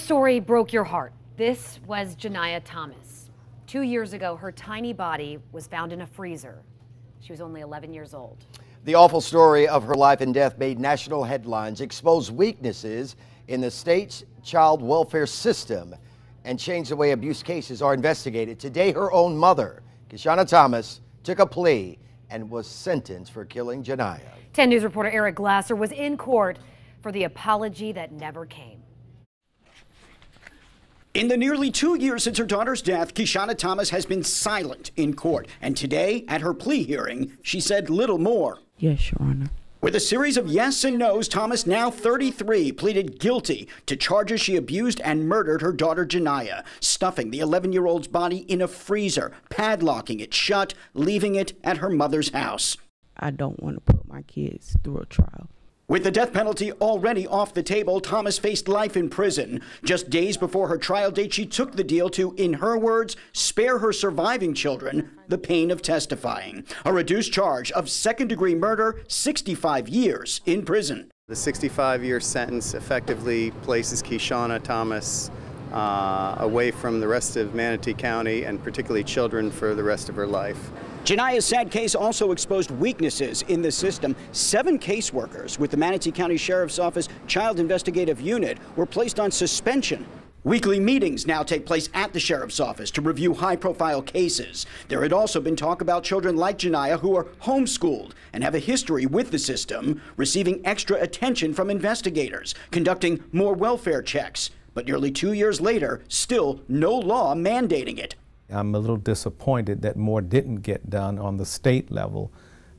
Story broke your heart. This was Janiyah Thomas. 2 years ago, her tiny body was found in a freezer. She was only 11 years old. The awful story of her life and death made national headlines, exposed weaknesses in the state's child welfare system, and changed the way abuse cases are investigated. Today, her own mother, Janiyah Thomas, took a plea and was sentenced for killing Janiyah. 10 News reporter Eric Glasser was in court for the apology that never came. In the nearly 2 years since her daughter's death, Janiyah Thomas has been silent in court. And today, at her plea hearing, she said little more. Yes, Your Honor. With a series of yes and no's, Thomas, now 33, pleaded guilty to charges she abused and murdered her daughter Janiyah, stuffing the 11-year-old's body in a freezer, padlocking it shut, leaving it at her mother's house. I don't want to put my kids through a trial. With the death penalty already off the table, Thomas faced life in prison. Just days before her trial date, she took the deal to, in her words, spare her surviving children the pain of testifying. A reduced charge of second-degree murder, 65 years in prison. The 65-year sentence effectively places Janiyah Thomas away from the rest of Manatee County and particularly children for the rest of her life. Janiyah's sad case also exposed weaknesses in the system. 7 caseworkers with the Manatee County Sheriff's Office Child Investigative Unit were placed on suspension. Weekly meetings now take place at the Sheriff's Office to review high-profile cases. There had also been talk about children like Janiyah who are homeschooled and have a history with the system, receiving extra attention from investigators, conducting more welfare checks. But nearly 2 years later, still no law mandating it. I'm a little disappointed that more didn't get done on the state level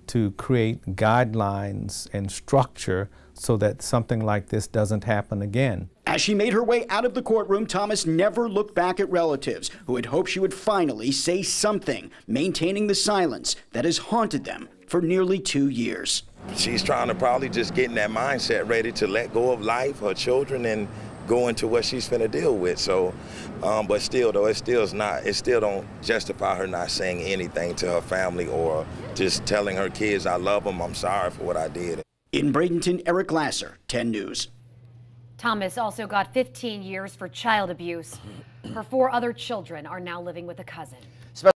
to create guidelines and structure so that something like this doesn't happen again. As she made her way out of the courtroom, Thomas never looked back at relatives who had hoped she would finally say something, maintaining the silence that has haunted them for nearly 2 years. She's trying to probably just get in that mindset ready to let go of life, her children, and go into what she's finna deal with. So, but still though, it still don't justify her not saying anything to her family or just telling her kids, I love them, I'm sorry for what I did. In Bradenton, Eric Glasser, 10 News. Thomas also got 15 years for child abuse. Her 4 other children are now living with a cousin.